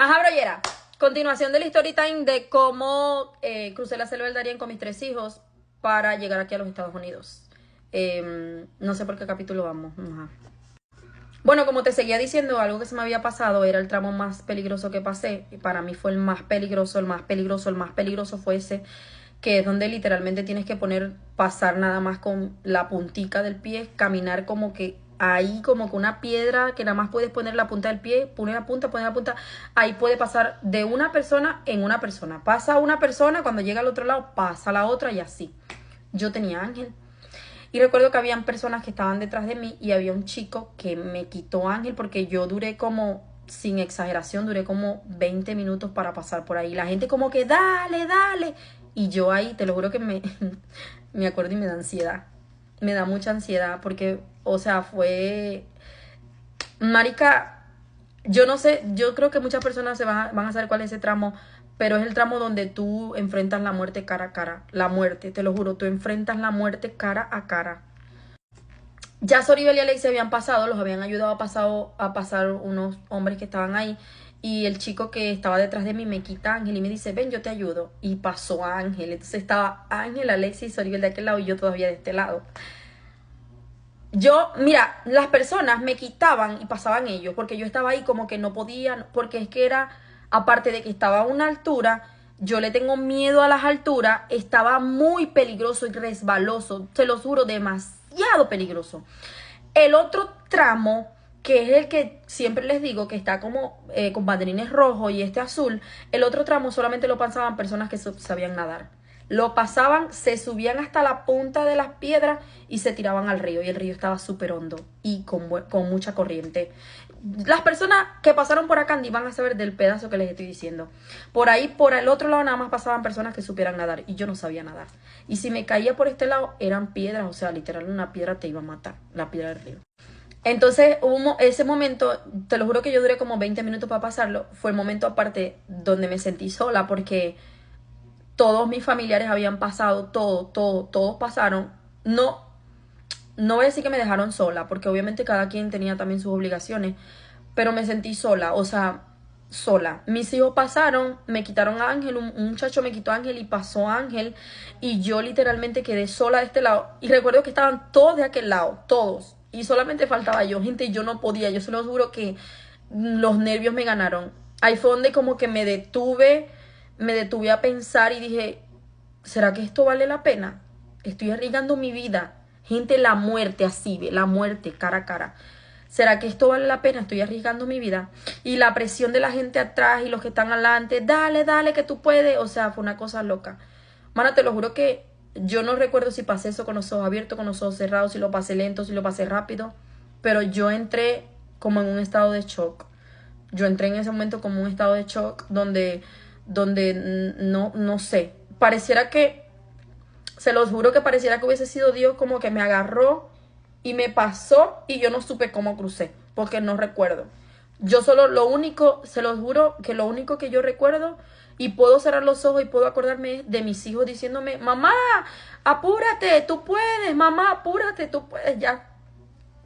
Ajá, brollera. Continuación del story time de cómo crucé la selva del Darién con mis 3 hijos para llegar aquí a los Estados Unidos. No sé por qué capítulo vamos. Ajá. Bueno, como te seguía diciendo, algo que se me había pasado era el tramo más peligroso que pasé. Y para mí fue el más peligroso, el más peligroso, el más peligroso fue ese, que es donde literalmente tienes que pasar nada más con la puntica del pie, caminar como que ahí, como que una piedra que nada más puedes poner la punta del pie, poner la punta, ahí puede pasar de una persona en una persona. Pasa una persona, cuando llega al otro lado, pasa la otra y así. Yo tenía Ángel. Y recuerdo que habían personas que estaban detrás de mí y había un chico que me quitó Ángel porque yo duré como, sin exageración, duré como 20 minutos para pasar por ahí. La gente como que dale, dale. Y yo ahí, te lo juro que me acuerdo y me da ansiedad. Me da mucha ansiedad porque, o sea, fue... Marica, yo no sé, yo creo que muchas personas van a saber cuál es ese tramo, pero es el tramo donde tú enfrentas la muerte cara a cara. La muerte, te lo juro, tú enfrentas la muerte cara a cara. Ya Soribel y Alex se habían pasado, los habían ayudado a pasar unos hombres que estaban ahí. Y el chico que estaba detrás de mí me quita a Ángel y me dice, ven, yo te ayudo. Y pasó a Ángel. Entonces estaba Ángel, Alex y Soribel de aquel lado y yo todavía de este lado. Yo, mira, las personas me quitaban y pasaban ellos, porque yo estaba ahí como que no podían, porque es que era, aparte de que estaba a una altura, yo le tengo miedo a las alturas, estaba muy peligroso y resbaloso, se lo juro, demasiado peligroso. El otro tramo, que es el que siempre les digo, que está como con banderines rojos y este azul, el otro tramo solamente lo pasaban personas que sabían nadar. Lo pasaban, se subían hasta la punta de las piedras y se tiraban al río. Y el río estaba súper hondo y con mucha corriente. Las personas que pasaron por acá van a saber del pedazo que les estoy diciendo. Por ahí, por el otro lado, nada más pasaban personas que supieran nadar. Y yo no sabía nadar. Y si me caía por este lado, eran piedras. O sea, literal, una piedra te iba a matar. La piedra del río. Entonces, ese momento, te lo juro que yo duré como 20 minutos para pasarlo. Fue el momento aparte donde me sentí sola porque todos mis familiares habían pasado, todos pasaron. No voy a decir que me dejaron sola, porque obviamente cada quien tenía también sus obligaciones, pero me sentí sola, o sea, sola. Mis hijos pasaron, me quitaron a Ángel, un muchacho me quitó a Ángel y pasó a Ángel, y yo literalmente quedé sola de este lado. Y recuerdo que estaban todos de aquel lado, todos, y solamente faltaba yo, gente, y yo no podía, yo se los juro que los nervios me ganaron. Ahí fue donde como que me detuve a pensar y dije, ¿será que esto vale la pena? Estoy arriesgando mi vida. Gente, la muerte así, la muerte cara a cara. ¿Será que esto vale la pena? Estoy arriesgando mi vida. Y la presión de la gente atrás y los que están adelante, dale, dale, que tú puedes. O sea, fue una cosa loca. Mana, te lo juro que yo no recuerdo si pasé eso con los ojos abiertos, con los ojos cerrados, si lo pasé lento, si lo pasé rápido. Pero yo entré como en un estado de shock. Yo entré en ese momento como en un estado de shock donde no sé. Pareciera que, se los juro que pareciera que hubiese sido Dios como que me agarró y me pasó y yo no supe cómo crucé, porque no recuerdo. Yo solo lo único, se los juro que lo único que yo recuerdo y puedo cerrar los ojos y puedo acordarme de mis hijos diciéndome, mamá, apúrate, tú puedes, mamá, apúrate, tú puedes, ya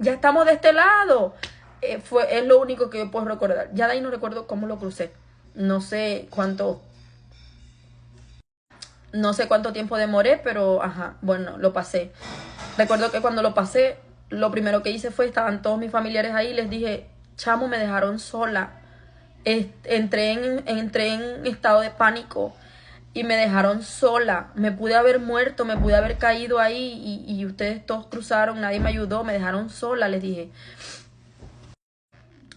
estamos de este lado. Es lo único que yo puedo recordar. Ya de ahí no recuerdo cómo lo crucé. No sé cuánto tiempo demoré, pero ajá, bueno, lo pasé. Recuerdo que cuando lo pasé, lo primero que hice fue, estaban todos mis familiares ahí, les dije, chamo, me dejaron sola. Entré en estado de pánico y me dejaron sola. Me pude haber muerto, me pude haber caído ahí y ustedes todos cruzaron, nadie me ayudó, me dejaron sola, les dije.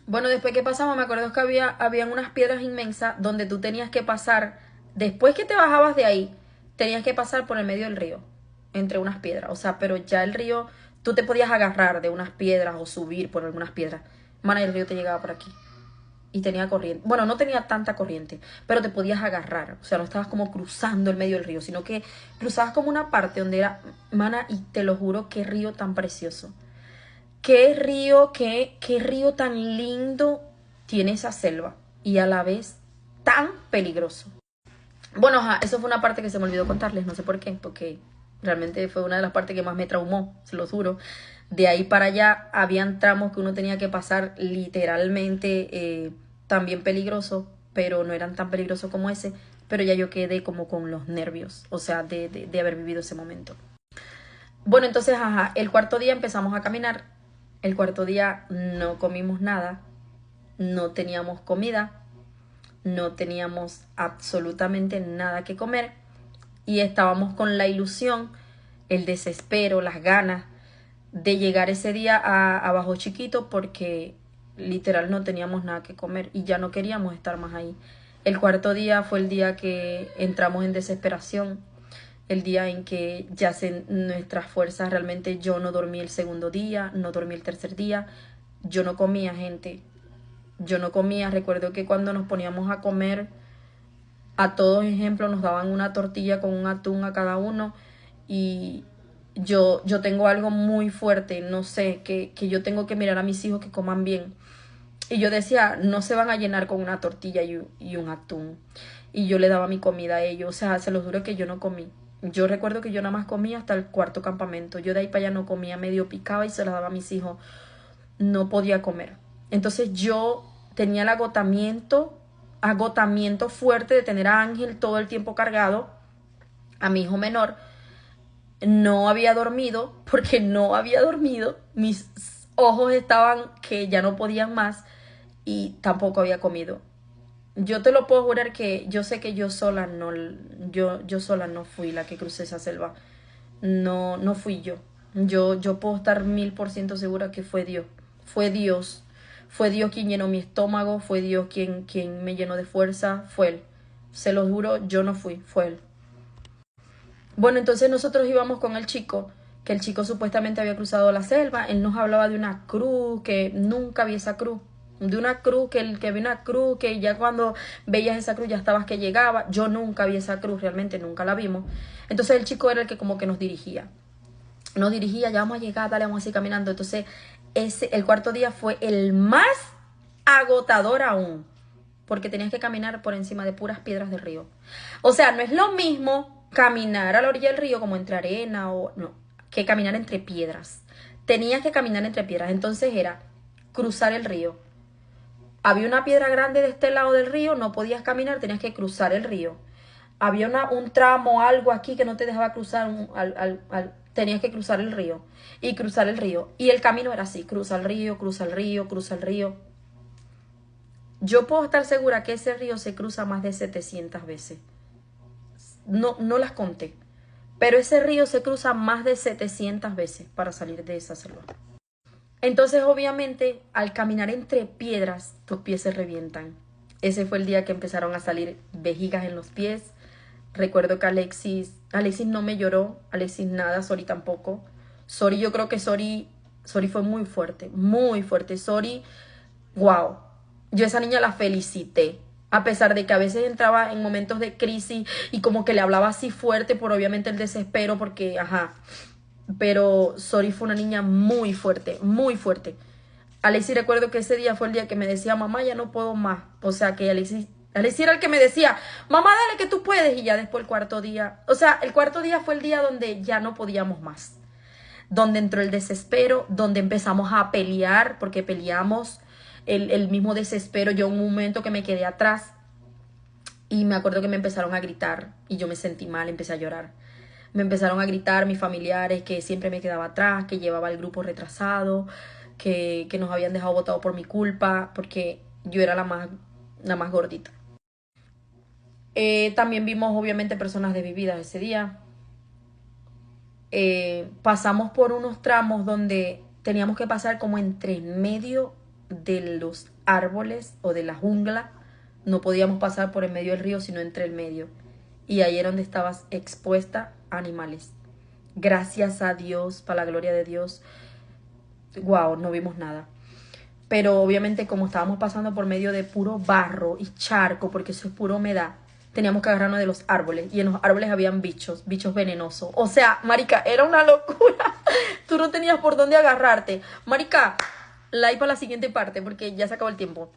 Bueno, después que pasamos, me acuerdo que habían unas piedras inmensas donde tú tenías que pasar, después que te bajabas de ahí, tenías que pasar por el medio del río, entre unas piedras. O sea, pero ya el río, tú te podías agarrar de unas piedras o subir por algunas piedras. Mana, el río te llegaba por aquí. Y tenía corriente. Bueno, no tenía tanta corriente, pero te podías agarrar. O sea, no estabas como cruzando el medio del río, sino que cruzabas como una parte donde era, mana, y te lo juro, qué río tan precioso. Qué río tan lindo tiene esa selva y a la vez tan peligroso. Bueno, ajá, eso fue una parte que se me olvidó contarles, no sé por qué, porque realmente fue una de las partes que más me traumó, se lo juro. De ahí para allá habían tramos que uno tenía que pasar literalmente también peligroso, pero no eran tan peligrosos como ese, pero ya yo quedé como con los nervios, o sea, de haber vivido ese momento. Bueno, entonces, ajá, el cuarto día empezamos a caminar, el cuarto día no comimos nada, no teníamos comida, no teníamos absolutamente nada que comer y estábamos con la ilusión, el desespero, las ganas de llegar ese día a Bajo Chiquito porque literal no teníamos nada que comer y ya no queríamos estar más ahí. El cuarto día fue el día que entramos en desesperación, el día en que yacen nuestras fuerzas. Realmente yo no dormí el segundo día, no dormí el tercer día, yo no comía, gente. Yo no comía. Recuerdo que cuando nos poníamos a comer, a todos, ejemplo, nos daban una tortilla con un atún a cada uno y yo tengo algo muy fuerte, no sé, que yo tengo que mirar a mis hijos que coman bien. Y yo decía, no se van a llenar con una tortilla y un atún. Y yo le daba mi comida a ellos, o sea, se los juro que yo no comí. Yo recuerdo que yo nada más comía hasta el cuarto campamento. Yo de ahí para allá no comía, medio picaba y se las daba a mis hijos. No podía comer. Entonces yo tenía el agotamiento fuerte de tener a Ángel todo el tiempo cargado, a mi hijo menor. No había dormido, porque no había dormido. Mis ojos estaban que ya no podían más y tampoco había comido. Yo te lo puedo jurar que yo sé que yo sola no fui la que crucé esa selva. No fui yo. Yo puedo estar 1000% segura que fue Dios. Fue Dios. Fue Dios quien llenó mi estómago. Fue Dios quien me llenó de fuerza. Fue Él. Se lo juro, yo no fui. Fue Él. Bueno, entonces nosotros íbamos con el chico, que el chico supuestamente había cruzado la selva. Él nos hablaba de una cruz, que nunca vi esa cruz. De una cruz, que vi una cruz, que ya cuando veías esa cruz ya estabas que llegaba. Yo nunca vi esa cruz, realmente nunca la vimos. Entonces el chico era el que como que nos dirigía. Nos dirigía, ya vamos a llegar, dale, vamos a ir caminando. Entonces el cuarto día fue el más agotador aún, porque tenías que caminar por encima de puras piedras del río. O sea, no es lo mismo caminar a la orilla del río como entre arena o no, que caminar entre piedras. Tenías que caminar entre piedras. Entonces era cruzar el río. Había una piedra grande de este lado del río, no podías caminar, tenías que cruzar el río. Había un tramo, algo aquí que no te dejaba cruzar, tenías que cruzar el río y cruzar el río. Y el camino era así, cruza el río, cruza el río, cruza el río. Yo puedo estar segura que ese río se cruza más de 700 veces. No las conté, pero ese río se cruza más de 700 veces para salir de esa selva. Entonces, obviamente, al caminar entre piedras, tus pies se revientan. Ese fue el día que empezaron a salir vejigas en los pies. Recuerdo que Alexis no me lloró, Alexis nada, Sori tampoco. Sori, yo creo que Sori fue muy fuerte, muy fuerte. Sori, wow, yo a esa niña la felicité. A pesar de que a veces entraba en momentos de crisis y como que le hablaba así fuerte por obviamente el desespero, porque, ajá. Pero Sori fue una niña muy fuerte, muy fuerte. Alexis, recuerdo que ese día fue el día que me decía, mamá, ya no puedo más. O sea, que Alexis era el que me decía, mamá, dale que tú puedes. Y ya después el cuarto día, o sea, el cuarto día fue el día donde ya no podíamos más. Donde entró el desespero, donde empezamos a pelear, porque peleamos el mismo desespero. Yo en un momento que me quedé atrás y me acuerdo que me empezaron a gritar y yo me sentí mal, empecé a llorar. Me empezaron a gritar mis familiares que siempre me quedaba atrás, que llevaba el grupo retrasado, que nos habían dejado botado por mi culpa, porque yo era la más gordita. También vimos obviamente personas desvividas ese día. Pasamos por unos tramos donde teníamos que pasar como entre medio de los árboles o de la jungla. No podíamos pasar por el medio del río, sino entre el medio. Y ahí era donde estabas expuesta a animales. Gracias a Dios, para la gloria de Dios, wow, no vimos nada. Pero obviamente como estábamos pasando por medio de puro barro y charco, porque eso es pura humedad, teníamos que agarrarnos de los árboles. Y en los árboles habían bichos venenosos. O sea, marica, era una locura. Tú no tenías por dónde agarrarte. Marica, like para la siguiente parte, porque ya se acabó el tiempo.